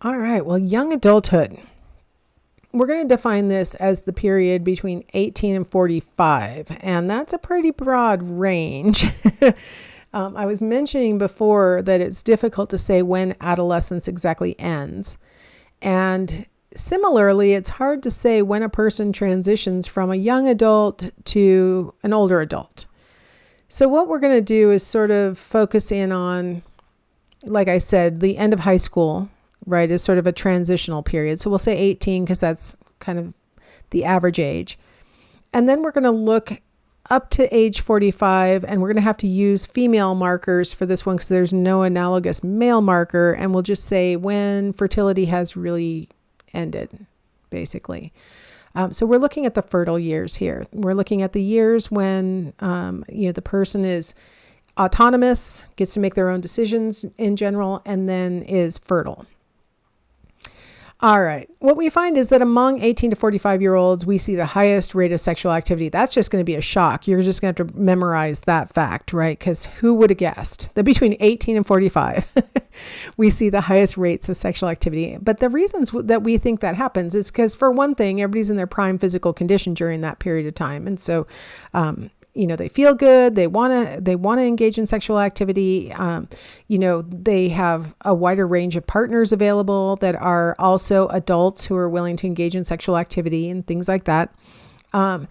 All right. Well, young adulthood. We're going to define this as the period between 18 and 45, and that's a pretty broad range. I was mentioning before that it's difficult to say when adolescence exactly ends. And similarly, it's hard to say when a person transitions from a young adult to an older adult. So what we're going to do is sort of focus in on, like I said, the end of high school, right, is sort of a transitional period. So we'll say 18 because that's kind of the average age. And then we're going to look up to age 45, and we're going to have to use female markers for this one because there's no analogous male marker. And we'll just say when fertility has really ended, basically. So we're looking at the fertile years here. We're looking at the years when, the person is autonomous, gets to make their own decisions in general, and then is fertile. All right. What we find is that among 18 to 45-year-olds, we see the highest rate of sexual activity. That's just going to be a shock. You're just going to have to memorize that fact, right? Because who would have guessed that between 18 and 45, we see the highest rates of sexual activity? But the reasons that we think that happens is because, for one thing, everybody's in their prime physical condition during that period of time. And so, they feel good. They want to engage in sexual activity. They have a wider range of partners available that are also adults who are willing to engage in sexual activity and things like that. And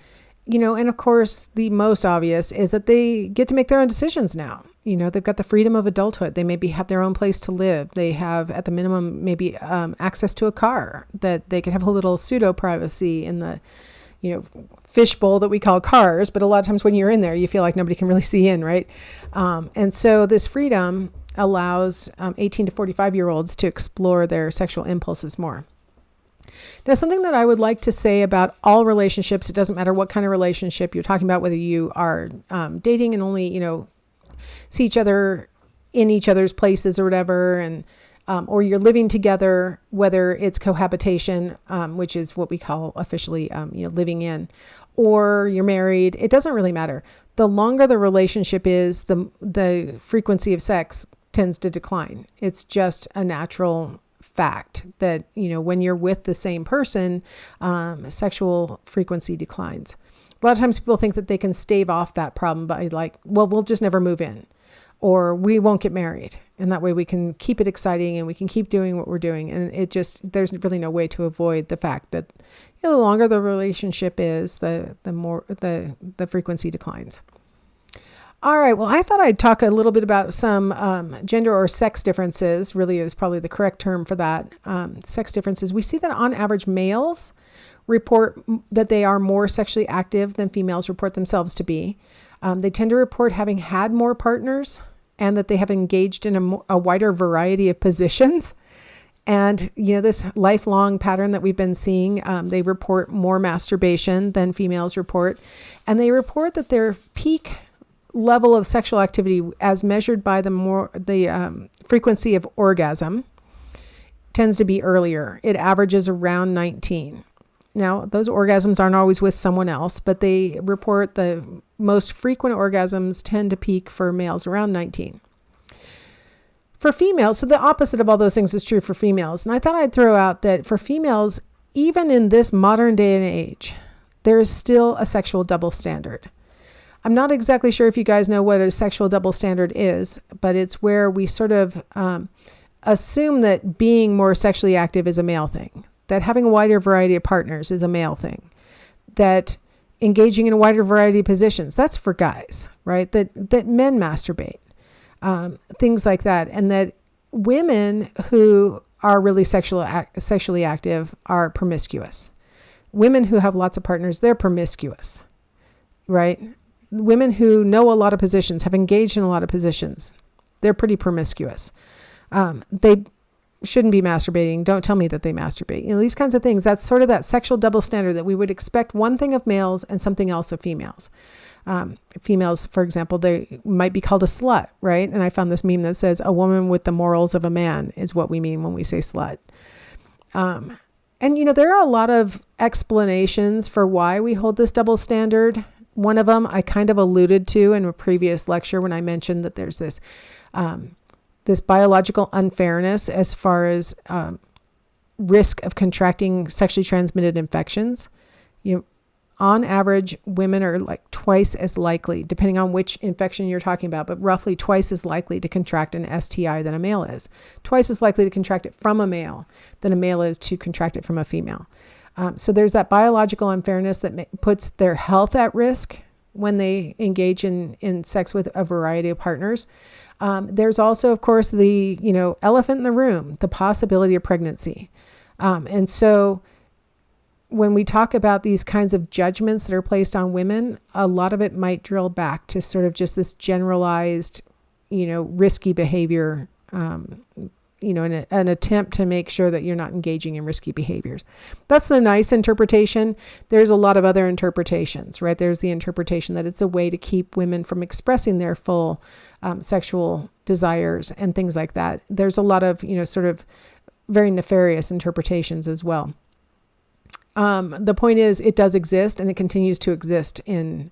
of course, the most obvious is that they get to make their own decisions now. They've got the freedom of adulthood. They maybe have their own place to live. They have, at the minimum, maybe access to a car that they can have a little pseudo privacy in the fishbowl that we call cars, but a lot of times when you're in there, you feel like nobody can really see in, right? And so this freedom allows 18 to 45-year-olds to explore their sexual impulses more. Now, something that I would like to say about all relationships, it doesn't matter what kind of relationship you're talking about, whether you are dating and only, see each other in each other's places or whatever, and or you're living together, whether it's cohabitation, which is what we call officially, living in, or you're married. It doesn't really matter. The longer the relationship is, the frequency of sex tends to decline. It's just a natural fact that, when you're with the same person, sexual frequency declines. A lot of times people think that they can stave off that problem by we'll just never move in, or we won't get married. And that way we can keep it exciting and we can keep doing what we're doing. And there's really no way to avoid the fact that the longer the relationship is, the more the frequency declines. All right. Well, I thought I'd talk a little bit about some gender or sex differences, really is probably the correct term for that. Sex differences. We see that on average, males report that they are more sexually active than females report themselves to be. They tend to report having had more partners and that they have engaged in a wider variety of positions. And, this lifelong pattern that we've been seeing, they report more masturbation than females report. And they report that their peak level of sexual activity, as measured by the frequency of orgasm, tends to be earlier. It averages around 19. Now, those orgasms aren't always with someone else, but they report the most frequent orgasms tend to peak for males around 19. For females, so the opposite of all those things is true for females. And I thought I'd throw out that for females, even in this modern day and age, there is still a sexual double standard. I'm not exactly sure if you guys know what a sexual double standard is, but it's where we sort of assume that being more sexually active is a male thing, that having a wider variety of partners is a male thing, that engaging in a wider variety of positions, that's for guys, right? That men masturbate, things like that. And that women who are really sexually active are promiscuous. Women who have lots of partners, they're promiscuous, right? Women who know a lot of positions, have engaged in a lot of positions, they're pretty promiscuous. They shouldn't be masturbating. Don't tell me that they masturbate. These kinds of things. That's sort of that sexual double standard that we would expect one thing of males and something else of females. Females, for example, they might be called a slut, right? And I found this meme that says a woman with the morals of a man is what we mean when we say slut. And there are a lot of explanations for why we hold this double standard. One of them I kind of alluded to in a previous lecture when I mentioned that there's this biological unfairness as far as risk of contracting sexually transmitted infections. On average, women are like twice as likely, depending on which infection you're talking about, but roughly twice as likely to contract an STI than a male is. Twice as likely to contract it from a male than a male is to contract it from a female. So there's that biological unfairness that puts their health at risk when they engage in sex with a variety of partners. There's also, of course, the elephant in the room, the possibility of pregnancy. And so when we talk about these kinds of judgments that are placed on women, a lot of it might drill back to sort of just this generalized, risky behavior, an attempt to make sure that you're not engaging in risky behaviors. That's the nice interpretation. There's a lot of other interpretations, right? There's the interpretation that it's a way to keep women from expressing their full sexual desires and things like that. There's a lot of, sort of very nefarious interpretations as well. The point is, it does exist, and it continues to exist in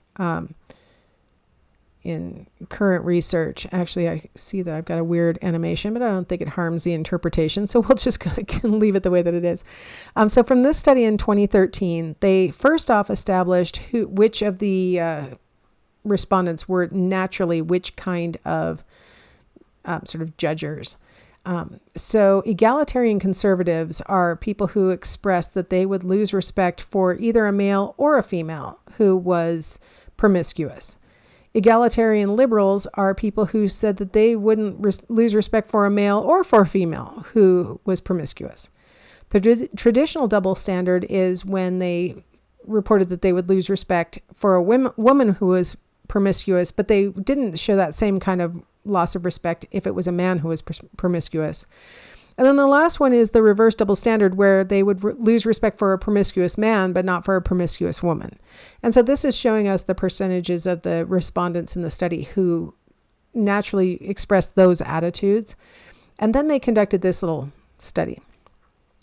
current research. Actually, I see that I've got a weird animation, but I don't think it harms the interpretation, so we'll just leave it the way that it is. So from this study in 2013, they first off established which of the respondents were naturally which kind of sort of judgers. So egalitarian conservatives are people who express that they would lose respect for either a male or a female who was promiscuous. Egalitarian liberals are people who said that they wouldn't lose respect for a male or for a female who was promiscuous. The traditional double standard is when they reported that they would lose respect for a woman who was promiscuous, but they didn't show that same kind of loss of respect if it was a man who was promiscuous. And then the last one is the reverse double standard, where they would lose respect for a promiscuous man, but not for a promiscuous woman. And so this is showing us the percentages of the respondents in the study who naturally expressed those attitudes. And then they conducted this little study.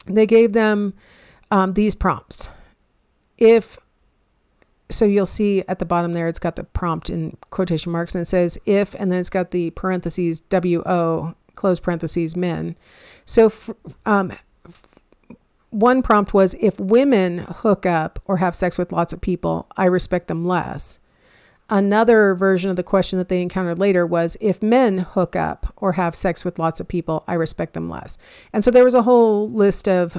They gave them these prompts. So you'll see at the bottom there, it's got the prompt in quotation marks, and it says if, and then it's got the parentheses WO, close parentheses, men. So one prompt was, if women hook up or have sex with lots of people, I respect them less. Another version of the question that they encountered later was, if men hook up or have sex with lots of people, I respect them less. And so there was a whole list of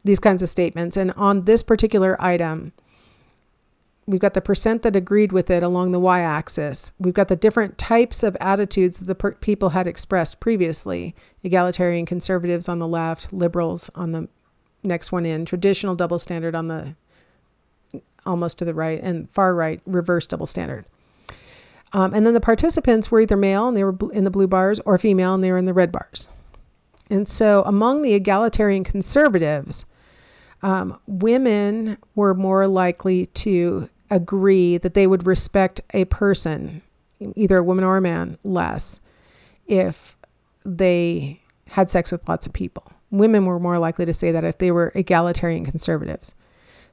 these kinds of statements. And on this particular item, we've got the percent that agreed with it along the y-axis. We've got the different types of attitudes that the people had expressed previously. Egalitarian conservatives on the left, liberals on the next one in, traditional double standard on the almost to the right, and far right, reverse double standard. And then the participants were either male, and they were in the blue bars, or female, and they were in the red bars. And so among the egalitarian conservatives, women were more likely to agree that they would respect a person, either a woman or a man, less if they had sex with lots of people. Women were more likely to say that if they were egalitarian conservatives.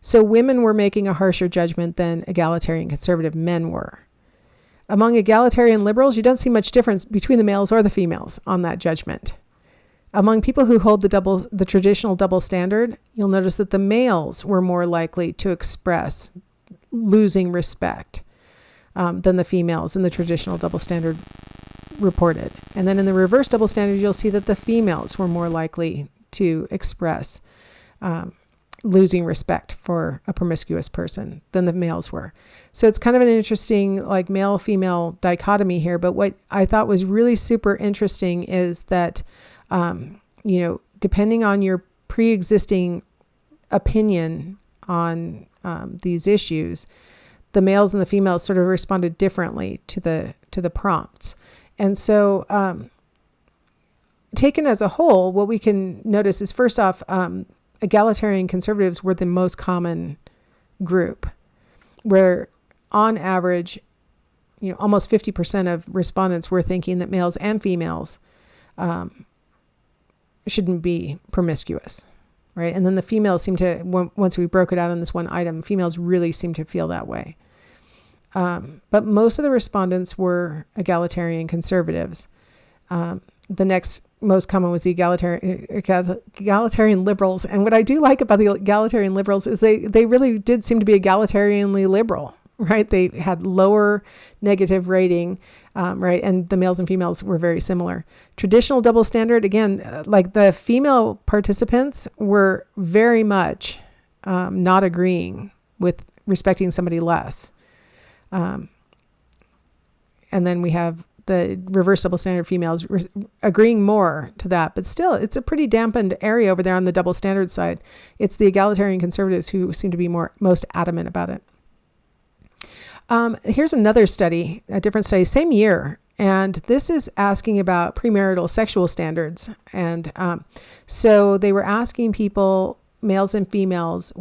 So women were making a harsher judgment than egalitarian conservative men were. Among egalitarian liberals, you don't see much difference between the males or the females on that judgment. Among people who hold the traditional double standard, you'll notice that the males were more likely to express losing respect than the females in the traditional double standard reported. And then in the reverse double standard, you'll see that the females were more likely to express losing respect for a promiscuous person than the males were. So it's kind of an interesting like male-female dichotomy here. But what I thought was really super interesting is that depending on your pre-existing opinion on these issues, the males and the females sort of responded differently to the prompts. And so taken as a whole, what we can notice is, first off, egalitarian conservatives were the most common group, where on average, almost 50% of respondents were thinking that males and females shouldn't be promiscuous, right? And then the females seem to, once we broke it out on this one item, females really seem to feel that way. But most of the respondents were egalitarian conservatives. The next most common was the egalitarian liberals. And what I do like about the egalitarian liberals is they really did seem to be egalitarianly liberal, right? They had lower negative rating, right? And the males and females were very similar. Traditional double standard, again, like the female participants were very much not agreeing with respecting somebody less. And then we have the reverse double standard females agreeing more to that. But still, it's a pretty dampened area over there on the double standard side. It's the egalitarian conservatives who seem to be most adamant about it. Here's another study, a different study, same year. And this is asking about premarital sexual standards. And so they were asking people, males and females,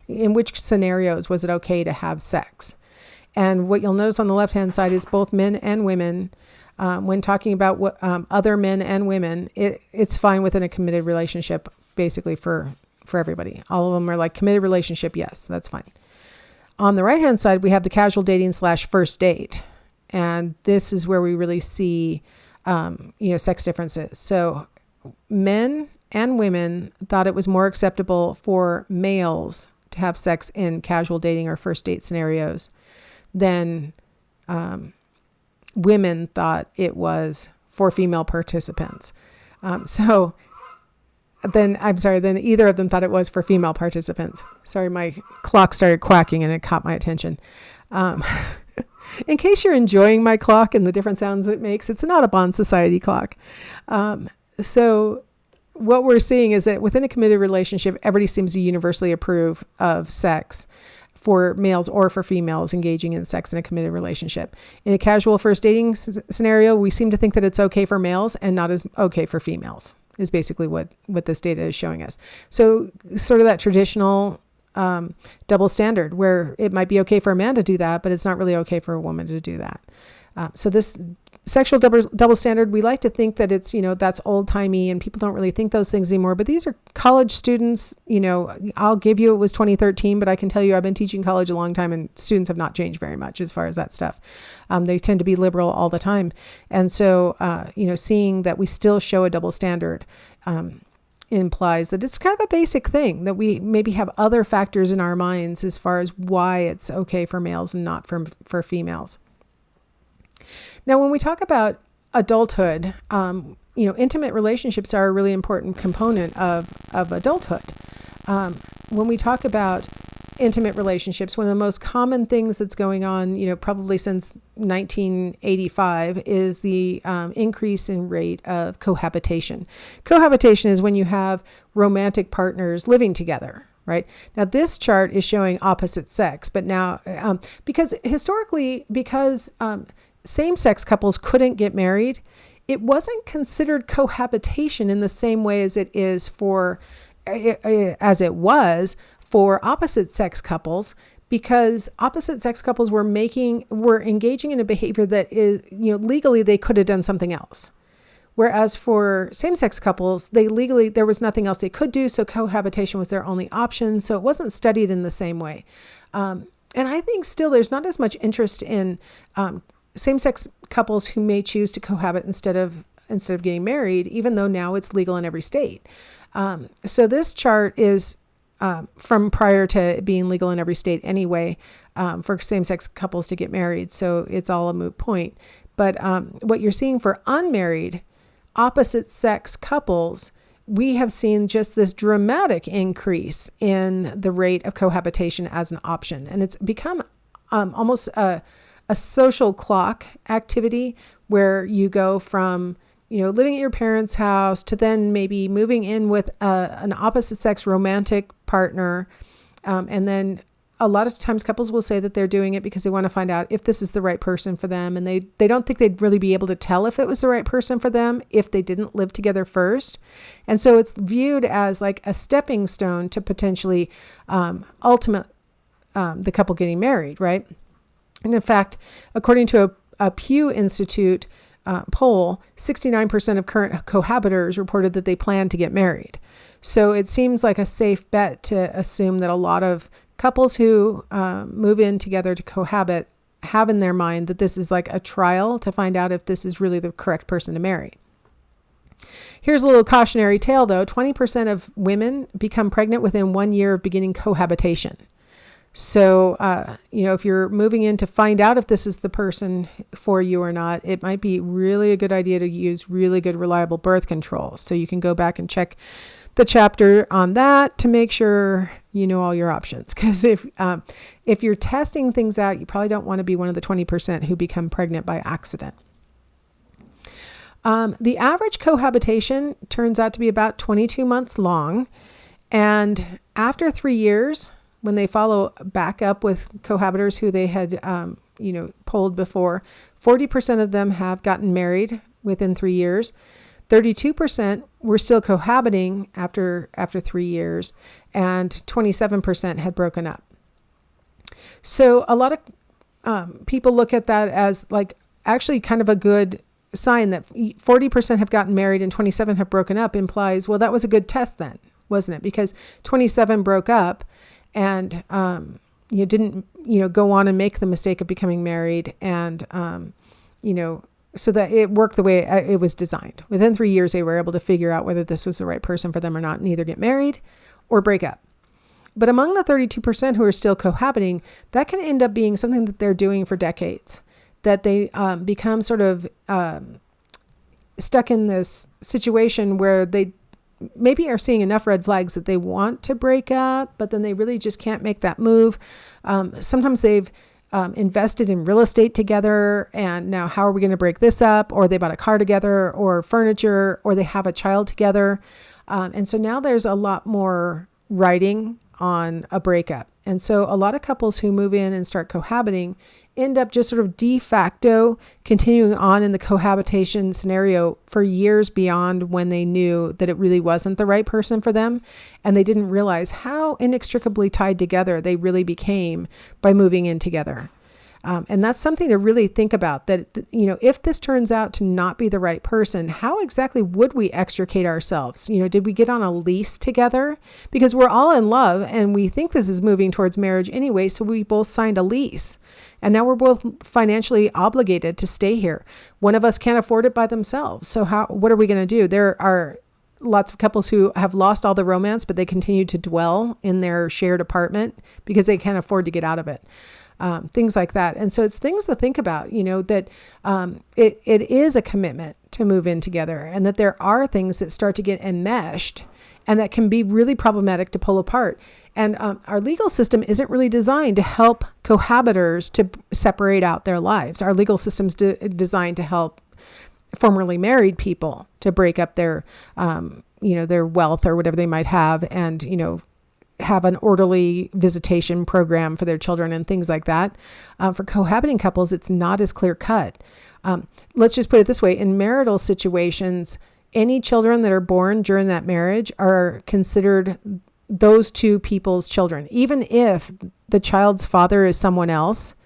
in which scenarios was it okay to have sex? And what you'll notice on the left-hand side is both men and women. When talking about what, other men and women, it's fine within a committed relationship, basically for everybody. All of them are like committed relationship. Yes, that's fine. On the right-hand side, we have the casual dating / first date. And this is where we really see, sex differences. So men and women thought it was more acceptable for males to have sex in casual dating or first date scenarios than women thought it was for female participants. Then either of them thought it was for female participants. Sorry, my clock started quacking and it caught my attention. In case you're enjoying my clock and the different sounds it makes, it's an Audubon Society clock. So what we're seeing is that within a committed relationship, everybody seems to universally approve of sex for males or for females engaging in sex in a committed relationship. In a casual first dating scenario, we seem to think that it's okay for males and not as okay for females, is basically what this data is showing us. So sort of that traditional double standard where it might be okay for a man to do that, but it's not really okay for a woman to do that. So this sexual double standard, we like to think that it's, that's old timey and people don't really think those things anymore. But these are college students, I'll give you, it was 2013, but I can tell you I've been teaching college a long time and students have not changed very much as far as that stuff. They tend to be liberal all the time. And so, seeing that we still show a double standard, implies that it's kind of a basic thing that we maybe have other factors in our minds as far as why it's okay for males and not for females. Now, when we talk about adulthood, intimate relationships are a really important component of adulthood. When we talk about intimate relationships, one of the most common things that's going on, probably since 1985 is the increase in rate of cohabitation. Cohabitation is when you have romantic partners living together. Right. Now, this chart is showing opposite sex, but now because same-sex couples couldn't get married, it wasn't considered cohabitation in the same way as it was for opposite-sex couples, because opposite-sex couples were engaging in a behavior that is, legally they could have done something else. Whereas for same-sex couples, there was nothing else they could do, so cohabitation was their only option. So it wasn't studied in the same way. And I think still there's not as much interest in same-sex couples who may choose to cohabit instead of getting married, even though now it's legal in every state. So this chart is from prior to being legal in every state anyway, for same-sex couples to get married. So it's all a moot point. But what you're seeing for unmarried opposite-sex couples, we have seen just this dramatic increase in the rate of cohabitation as an option. And it's become almost a social clock activity where you go from, living at your parents' house to then maybe moving in with an opposite sex romantic partner. And then a lot of times couples will say that they're doing it because they want to find out if this is the right person for them. And they don't think they'd really be able to tell if it was the right person for them if they didn't live together first. And so it's viewed as like a stepping stone to potentially the couple getting married, right? And in fact, according to a Pew Institute poll, 69% of current cohabitors reported that they plan to get married. So it seems like a safe bet to assume that a lot of couples who move in together to cohabit have in their mind that this is like a trial to find out if this is really the correct person to marry. Here's a little cautionary tale, though. 20% of women become pregnant within 1 year of beginning cohabitation. So, if you're moving in to find out if this is the person for you or not, it might be really a good idea to use really good, reliable birth control. So you can go back and check the chapter on that to make sure you know all your options. Because if you're testing things out, you probably don't want to be one of the 20% who become pregnant by accident. The average cohabitation turns out to be about 22 months long. And after 3 years, when they follow back up with cohabitors who they had, polled before, 40% of them have gotten married within 3 years. 32% were still cohabiting after 3 years, and 27% had broken up. So a lot of people look at that as like actually kind of a good sign that 40% have gotten married and 27 have broken up implies, well, that was a good test then, wasn't it? Because 27 broke up and you didn't, go on and make the mistake of becoming married and, so that it worked the way it was designed. Within 3 years, they were able to figure out whether this was the right person for them or not and either get married or break up. But among the 32% who are still cohabiting, that can end up being something that they're doing for decades, that they become sort of stuck in this situation where they maybe are seeing enough red flags that they want to break up, but then they really just can't make that move. Sometimes they've invested in real estate together, and now how are we going to break this up? Or they bought a car together or furniture, or they have a child together. And so now there's a lot more writing on a breakup. And so a lot of couples who move in and start cohabiting end up just sort of de facto continuing on in the cohabitation scenario for years beyond when they knew that it really wasn't the right person for them. And they didn't realize how inextricably tied together they really became by moving in together. And that's something to really think about, that, if this turns out to not be the right person, how exactly would we extricate ourselves? Did we get on a lease together? Because we're all in love and we think this is moving towards marriage anyway. So we both signed a lease and now we're both financially obligated to stay here. One of us can't afford it by themselves. So what are we going to do? There are lots of couples who have lost all the romance, but they continue to dwell in their shared apartment because they can't afford to get out of it. Things like that. And so it's things to think about, that it is a commitment to move in together, and that there are things that start to get enmeshed and that can be really problematic to pull apart. And our legal system isn't really designed to help cohabitors to separate out their lives. Our legal system's designed to help formerly married people to break up their, their wealth or whatever they might have, and, have an orderly visitation program for their children and things like that. For cohabiting couples, it's not as clear cut. Let's just put it this way. In marital situations, any children that are born during that marriage are considered those two people's children. Even if the child's father is someone else,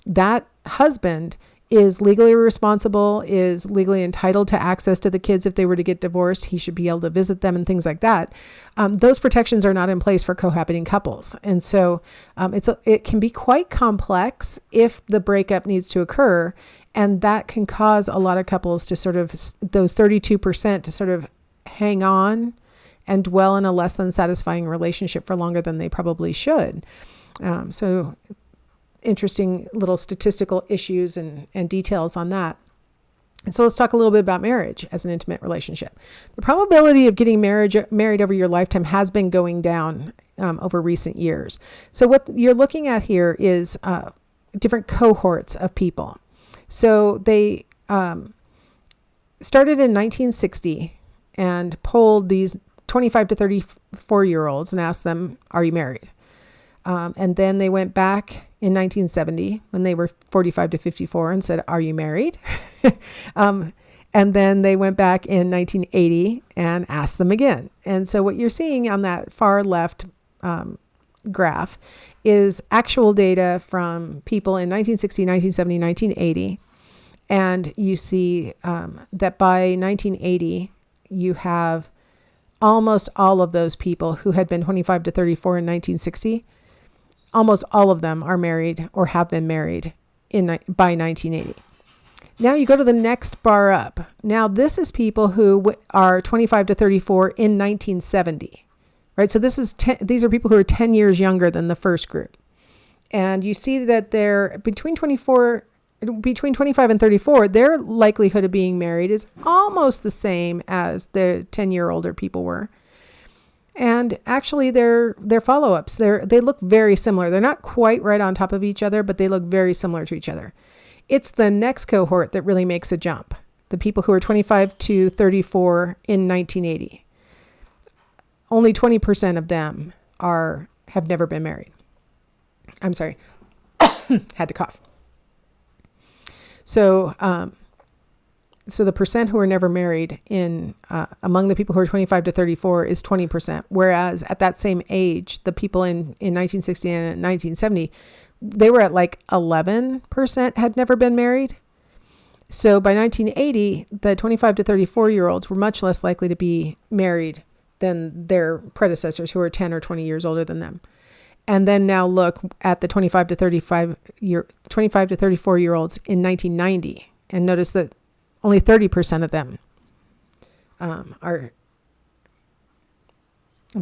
that husband is legally responsible, is legally entitled to access to the kids. If they were to get divorced, he should be able to visit them and things like that. Those protections are not in place for cohabiting couples. And so it can be quite complex if the breakup needs to occur. And that can cause a lot of couples to sort of, those 32% to sort of hang on and dwell in a less than satisfying relationship for longer than they probably should. So interesting little statistical issues and details on that. And so let's talk a little bit about marriage as an intimate relationship. The probability of getting married over your lifetime has been going down over recent years. So what you're looking at here is different cohorts of people. So they started in 1960 and polled these 25 to 34-year-olds and asked them, are you married? And then they went back in 1970 when they were 45 to 54 and said, are you married? And then they went back in 1980 and asked them again. And so what you're seeing on that far left graph is actual data from people in 1960, 1970, 1980. And you see that by 1980, you have almost all of those people who had been 25 to 34 in 1960. Almost all of them are married or have been married by 1980. Now you go to the next bar up. Now this is people who are 25 to 34 in 1970, right? So these are people who are 10 years younger than the first group. And you see that they're between 25 and 34, their likelihood of being married is almost the same as the 10-year older people were. And actually their follow-ups, they look very similar. They're not quite right on top of each other, but they look very similar to each other. It's the next cohort that really makes a jump. The people who are 25 to 34 in 1980. Only 20% of them have never been married. I'm sorry, had to cough. So the percent who are never married among the people who are 25 to 34 is 20%. Whereas at that same age, the people in 1960 and 1970, they were at like 11% had never been married. So by 1980, the 25 to 34-year-olds were much less likely to be married than their predecessors who are 10 or 20 years older than them. And then now look at the 25 to 34-year-olds in 1990 and notice that only 30% of them I'm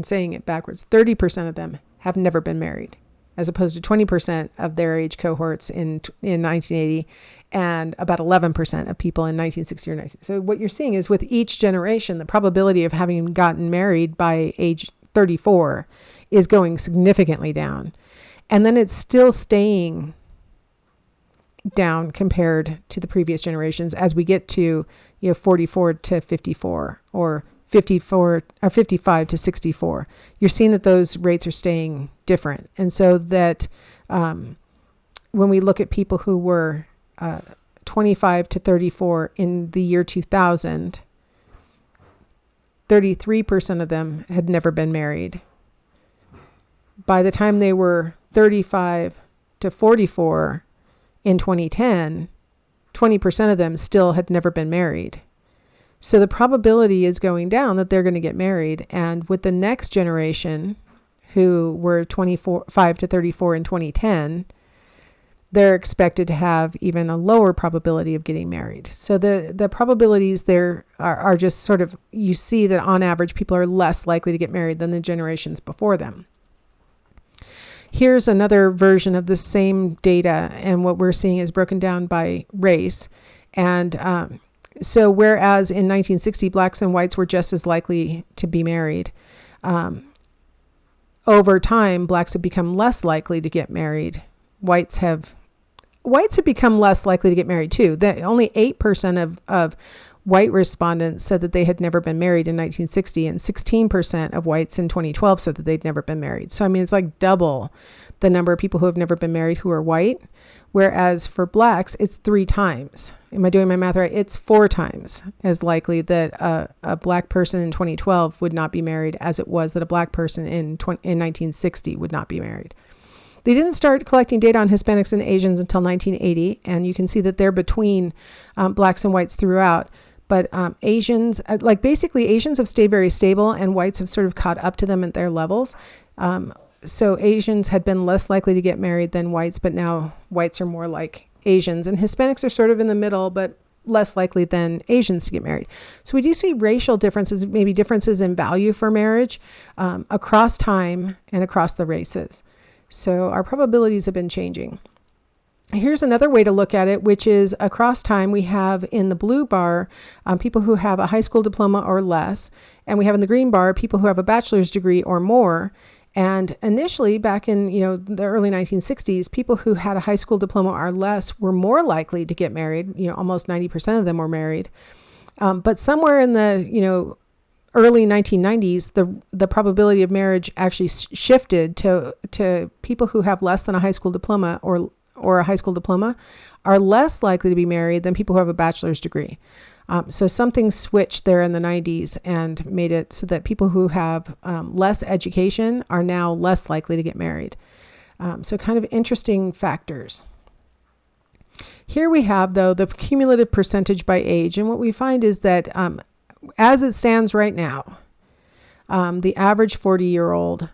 saying it backwards, 30% of them have never been married, as opposed to 20% of their age cohorts in 1980 and about 11% of people in 1960 or 19. So what you're seeing is with each generation, the probability of having gotten married by age 34 is going significantly down. And then it's still staying down compared to the previous generations as we get to 44 to 54 or 54 or 55 to 64. You're seeing that those rates are staying different. And so that when we look at people who were 25 to 34 in the year 2000, 33% of them had never been married. By the time they were 35 to 44 in 2010, 20% of them still had never been married. So the probability is going down that they're going to get married. And with the next generation, who were 25 to 34 in 2010, they're expected to have even a lower probability of getting married. So the probabilities there are just sort of, you see that on average, people are less likely to get married than the generations before them. Here's another version of the same data, and what we're seeing is broken down by race. And so whereas in 1960, blacks and whites were just as likely to be married, over time, blacks have become less likely to get married. Whites have become less likely to get married too. Only 8% of white respondents said that they had never been married in 1960, and 16% of whites in 2012 said that they'd never been married. So, I mean, it's like double the number of people who have never been married who are white, whereas for blacks, it's 3 times. Am I doing my math right? It's 4 times as likely that a black person in 2012 would not be married as it was that a black person in 1960 would not be married. They didn't start collecting data on Hispanics and Asians until 1980, and you can see that they're between blacks and whites throughout. But Asians, Asians have stayed very stable, and whites have sort of caught up to them at their levels. So Asians had been less likely to get married than whites, but now whites are more like Asians. And Hispanics are sort of in the middle, but less likely than Asians to get married. So we do see racial differences, maybe differences in value for marriage across time and across the races. So our probabilities have been changing. Here's another way to look at it, which is across time. We have in the blue bar people who have a high school diploma or less, and we have in the green bar people who have a bachelor's degree or more. And initially, back in the early 1960s, people who had a high school diploma or less were more likely to get married. Almost 90% of them were married. But somewhere in the early 1990s, the probability of marriage actually shifted to people who have less than a high school diploma or a high school diploma are less likely to be married than people who have a bachelor's degree. So something switched there in the 90s and made it so that people who have less education are now less likely to get married. So kind of interesting factors. Here we have, though, the cumulative percentage by age. And what we find is that as it stands right now, the average 40-year-old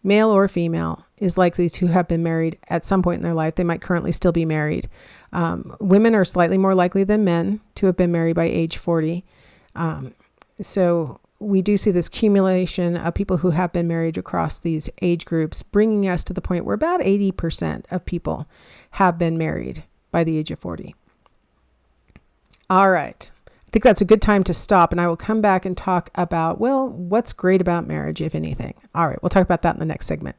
male or female, is likely to have been married at some point in their life. They might currently still be married. Women are slightly more likely than men to have been married by age 40. So we do see this accumulation of people who have been married across these age groups, bringing us to the point where about 80% of people have been married by the age of 40. All right. I think that's a good time to stop, and I will come back and talk about, well, what's great about marriage, if anything. All right. We'll talk about that in the next segment.